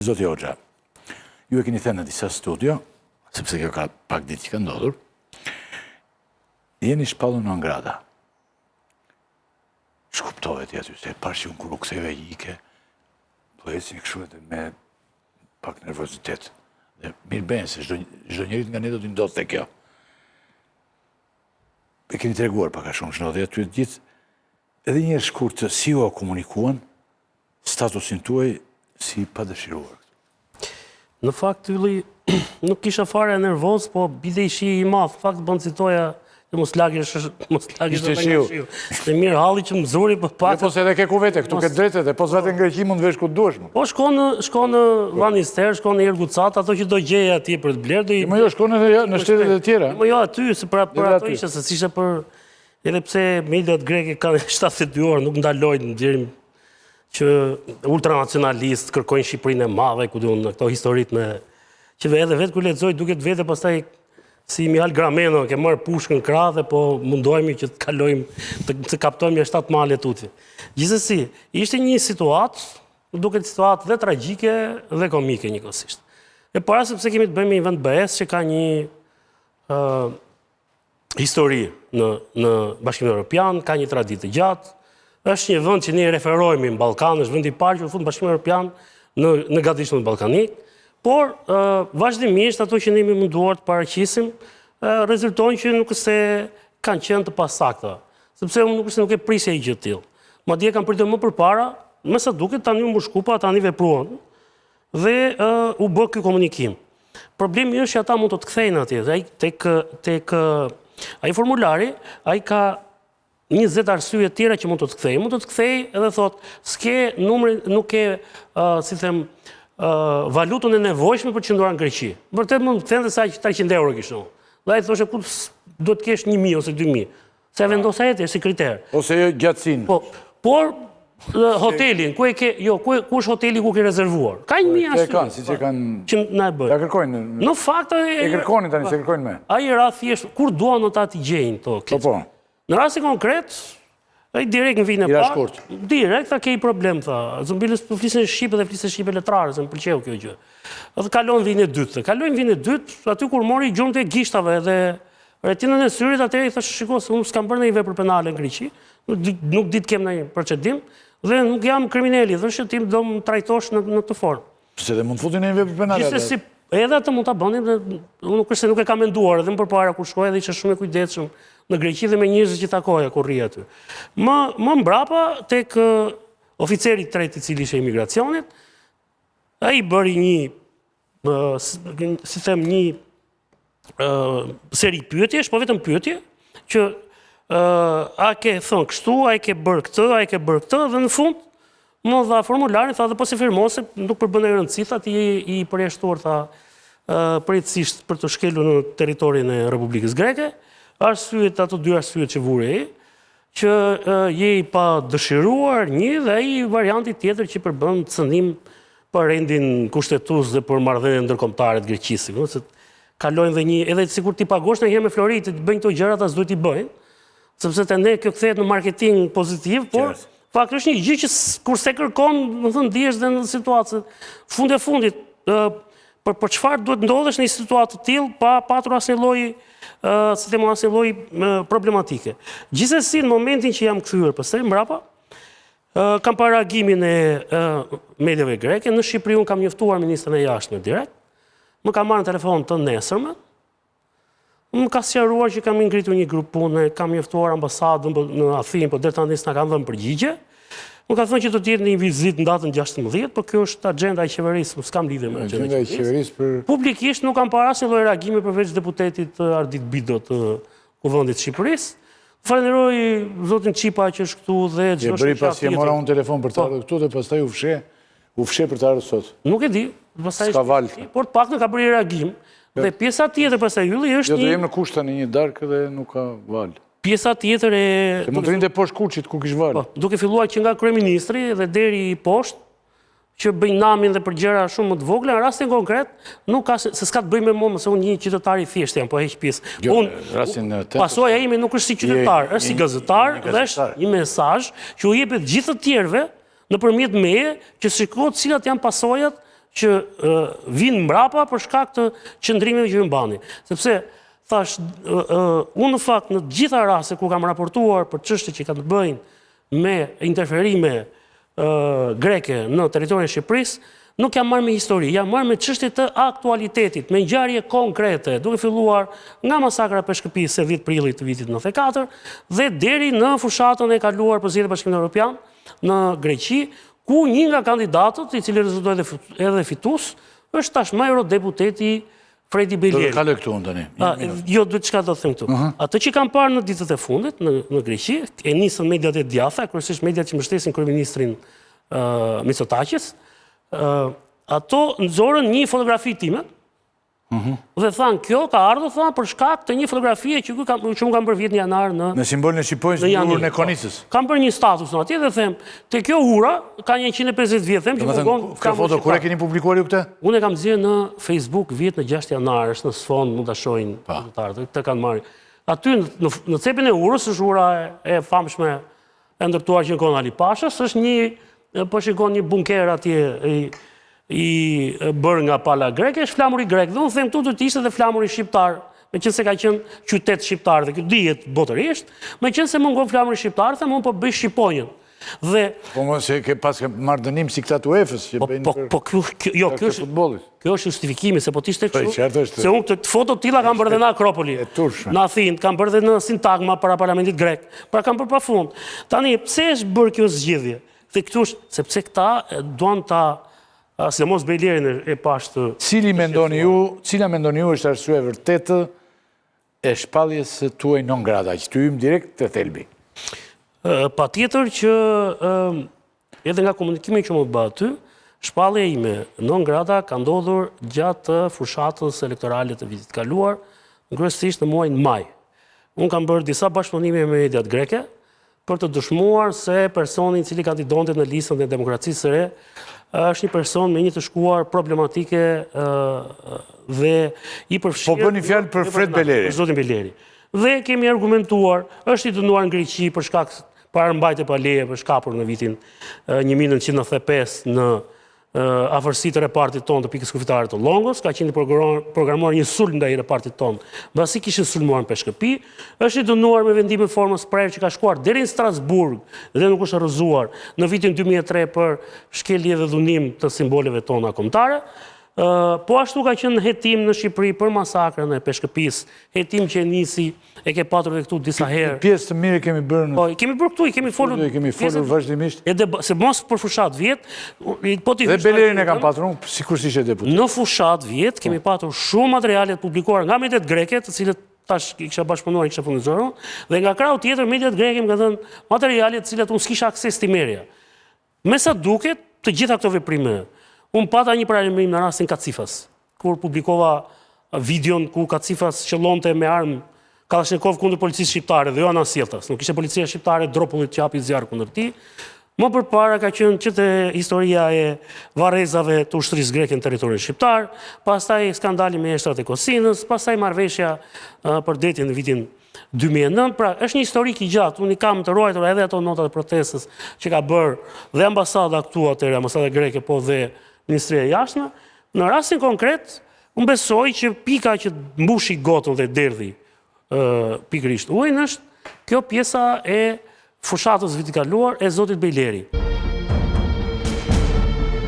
Zoti Hoxha, ju e keni thënë në disa studio, sepse kjo ka pak ditë që ka ndodhur, jeni shpallur non grata. Shkuptohet aty, se pash që unë kur u ktheve ike, po ecin kështu edhe me pak nervozitet. Dhe mirë bene, se çdo njeri nga ne do t'i ndodhte te kjo. E keni treguar pak a shumë shnodhi aty të gjithë, edhe një shkurt si u komunikuan statusin tuaj si pa dëshiruar. Në fakt, Ylli, nuk kisha fare nervoz, po bide i shi i madh. Në fakt, bënd citoja që mos lagesh Ishte shiu. Se mirë halli që më zuri për pak. Po se edhe ke ku vete, këtu ke drejtet, e po s'vete Greqi mund të vesh ku duhesh. Po shko në Vanister, shko në Irgucat, ato që do gjeje atje për të blerë. Më jo, shko në shtetet e tjera. Më jo, aty, se për ato ishe, se s'ishe për... Edhe pse mediat greke kanë 72 orë, nuk ndalojnë në që ultranacionalist kërkojnë Shqipërinë e madhe, ku duhen në këto historit me... Që edhe vetë ku lexoj duket vete pastaj si Mihal Grameno, ke marrë pushkën krah dhe po mundohemi që të kalojmë, të kaptojmë 7 male tuti. Gjithsesi, ishte një situatë, duket situatë dhe tragjike dhe komike njëkohësisht. E para sepse kemi të bëjmë një vend BE-s që ka një histori në Bashkimin Evropian, ka një traditë të gjatë. Është një vend që ne referohemi në Ballkan, është vendi i parë që u fut në Bashkimin Evropian në gatishmën ballkanik, por vazhdimisht ato që ne jemi munduar të paraqisim rezultojnë që nuk se kanë qenë të pasakta, sepse nuk e prisja gjë të tillë. Madje kanë pritur më përpara, me sa duket tani u shkupa, tani vepruan dhe u bë ky komunikim. Problemi është që ata mund të kthejnë atje, tek ai formulari, ai ka 20 arsye tjera që mund të kthej. Mund të kthej edhe thot, s'ke numrin, nuk ke, si them, valutën e nevojshme për të qëndruar në Greqi. Vërtet mund të kthejnë dhe sa 300 euro kishte. Dhe ai thoshe ku do të kesh 1000 ose 2000. Se vendosa jetë si kriter. Ose gjatësinë. Po, por hotelin, ku është hoteli ku ke rezervuar? Ka 1000 arsye. E kanë, siç e kanë. Që na e bëjnë. Ja kërkojnë. Në fakt e kërkonin tani, se kërkojnë me. Ai ra thjesht kur duan ata të gjejnë to. Po. Në rasti konkret, ai direkt në vitin e parë. Direkt tha ke problem tha. Zëmbilës po flisin shqipe dhe flisin shqipe letrare, se më pëlqeu kjo gjë. Edhe kalon vitin e dytë. Kalojnë vitin e dytë, aty kur mori gjurmët e gishtave dhe retinën e syrit, atëherë i thash shiko se unë s'kam bërë ndonjë vepër penale në Greqi, nuk di të kem ndonjë procedim dhe nuk jam kriminali, thashë ti do më trajtosh në këtë formë. Se dhe mund të futin në një vepër penale. Gjithsesi, edhe atë mund ta bënin dhe unë nuk e kam menduar edhe më përpara kur shkoj dhe isha shumë e kujdesshëm në Greqi dhe me njerëzit që takoja kur rri aty. Më mbrapa tek oficeri i tretë i cili ishte imigracionit, ai bëri një seri pyetjesh, po vetëm pyetje, që a ke thënë kështu, a ke bërë këtë, dhe në fund më dha formularin, tha dhe po se firmose, nuk përbën e rëndësi, tha ti i përjashtuar, tha përjetësisht për të shkelur në territorin e Republikës Greke, ato 2 arsyet që vuri, që je i pa dëshiruar një dhe ai varianti tjetër që përbën cënim për rendin kushtetues dhe për marrëdhënien ndërkombëtare të Greqisë. Se kalojnë dhe një, edhe sikur ti pagosh ndonjëherë me Flori të bëjnë këto gjëra, ata s'duhet i bëjnë, sepse te ne kjo kthehet në marketing pozitiv, por fakti është një gjë që kurse kërkon, do të ndihesh dhe në situatë fundit për çfarë duhet ndodhesh në një situatë të tillë pa patur asnjë lloj problematike. Gjithsesi, në momentin që jam kthyer pastaj mbrapa, kam parë reagimin e mediave greke. Në Shqipëri unë kam njoftuar ministrin e jashtme direkt. Më ka marrë në telefon të nesërmen. Më ka sqaruar që kam ngritur një grup pune, kam njoftuar ambasadën në Athinë, por deri tani s'na kanë dhënë përgjigje. Më ka thënë që do të jetë një vizitë në datën 16, por kjo është agjenda e qeverisë, s'kam lidhje me agjendën e qeverisë. Publikisht nuk kam parë asnjë lloj reagimi përveç deputetit Ardit Bido të Kuvendit të Shqipërisë. Falenderoj zotin Çipa që është këtu dhe çdo bëri pasi e mora unë telefon për të ardhur këtu dhe pastaj u fshe për të ardhur sot. Nuk e di, pastaj s'ka val. Por të paktën ka bërë reagim. Dhe pjesa tjetër pastaj Ylli është do jem në kusht tani një darkë dhe nuk ka val. Pjesa tjetër e... Se mund të rinte poshtë Kuçit ku kish val. Duke filluar që nga kryeministri dhe deri poshtë, që bëjnë namin dhe për gjëra shumë më të vogla, në rastin konkret, nuk ka se s'ka të bëjë me mua, se unë një qytetar i thjeshtë jam, po heq pjesë. Pasoja ime nuk është si qytetar, është si gazetar dhe është një mesazh që u jepet gjithë të tjerëve nëpërmjet meje, që shikohet cilat janë pasojat që vinë mbrapa për shkak të qëndrimeve që ju mbani. Sepse, thash, unë në fakt në gjitha raste ku kam raportuar për çështje që kanë të bëjnë me interferime greke në territorin e Shqipërisë, nuk jam marrë me histori, jam marrë me çështje të aktualitetit, me ngjarje konkrete, duke filluar nga masakra Peshkëpisë e 10 prillit të vitit 94 dhe deri në fushatën e kaluar për zgjedhjet Bashkimin Evropian në Greqi, ku një nga kandidatët, i cili rezultoi edhe fitues, është tashmë eurodeputeti Fredi Beleri. Do të kaloj këtu unë tani. Jo, çka do të them këtu. Atë që kam parë në ditët e fundit në Greqi, e nisën mediat e djatha, kryesisht mediat që mbështesin kryeministrin Mitsotakis, ato nxorën një fotografi time dhe thanë, kjo ka ardhur për shkak të një fotografie që unë kam bërë vjet në janar me simbolin e Shqipërisë në urën e Konicës. Kam bërë një status në atje dhe them, te kjo ura ka 150 vjet, them që kjo foto kur e keni publikuar ju këtë? Unë e kam nxjerrë në Facebook vjet në 6 janar, është në sfond, mund ta shohin qytetarët, këtë kanë marrë. Aty në cepin e urës është ura e famshme e ndërtuar që në kohën Ali Pashës, është një, po shikon, një bunker atje i bërë nga pala greke, është flamuri grek. Dhe unë them këtu do të ishte dhe flamuri shqiptar, me qënë se ka qenë qytet shqiptar dhe kjo dihet botërisht, me qënë se mungon flamuri shqiptar, them unë po bëj Shqiponjën. Dhe po mos e ke pas marrë dënim si këta të UEFA-s që bëjnë për futbollit. Kjo është justifikimi se po t'ishte kështu. Se unë këtë foto tilla kam bërë dhe në Akropoli, në Athinë, kam bërë dhe në Sintagma para parlamentit grek, pra kam bërë pafund. Tani, pse është bërë kjo zgjedhje? Dhe këtu është sepse këta duan ta sidomos Belerin e pashtë. Cila mendoni ju është arsye e vërtetë e shpalljes së tuaj non grata, që ty hym direkt te thelbi? Patjetër që edhe nga komunikimi që më bë aty, shpallja ime non grata ka ndodhur gjatë fushatës elektorale të vitit kaluar, kryesisht në muajin maj. Unë kam bërë disa bashkëpunime me mediat greke për të dëshmuar se personi i cili kandidonte në listën e Demokracisë së Re është një person me një të shkuar problematike dhe i përfshirë. Po bëni fjalë për Fred Beleri. Për zotin Beleri. Dhe kemi argumentuar, është i dënuar në Greqi për shkak parambajtje pa leje, për shkapur në vitin 1995 në afërsi të repartit tonë të pikës kufitare të Longos, ka qenë programuar një sulm ndaj repartit tonë, mbasi kishin sulmuar në Peshkëpi, është i dënuar me vendim në formën sprerë që ka shkuar deri në Strasburg dhe nuk është rrëzuar në vitin 2003 për shkelje dhe dhunim të simboleve tona kombëtare. Po ashtu ka qenë hetim në Shqipëri për masakrën e Peshkëpisë, hetim që nisi, e ke patur dhe këtu disa herë. Pjesë të mirë kemi bërë. Po, kemi bërë këtu, kemi folur. Kemi folur vazhdimisht. Se mos për fushat vjet, dhe Belerin e kam patur, sikur si ishte deputet. Në fushat vjet kemi patur shumë materiale të publikuar nga mediat greke, të cilët tash i kisha bashkëpunuar, i kisha furnizuar, dhe nga krau tjetër mediat greke më kanë dhënë materiale të cilat unë s'kisha akses ti merja. Me sa duket, të gjitha këto veprime. Unë pata një paralajmërim në rastin Kacifas, kur publikova videon ku Kacifas qëllonte me armë Kalashnikov kundër policisë shqiptare dhe jo anasjelltas. Nuk ishte policia shqiptare dropullit që hapi zjarr kundër tij. Më përpara ka qenë që historia e varrezave të ushtrisë greke në territorin shqiptar, pastaj skandali me eshtrat e Kosinës, pastaj marrëveshja për detin në vitin 2009, pra është një historik i gjatë, unë i kam të ruajtur edhe ato notat e protestës që ka bërë dhe ambasada këtu atëherë, ambasada greke, po dhe Ministria e Jashtme. Në rastin konkret, unë besoj që pika që mbushi gotën dhe derdhi pikërisht ujin është kjo pjesa e fushatës vitit kaluar e zotit Beleri.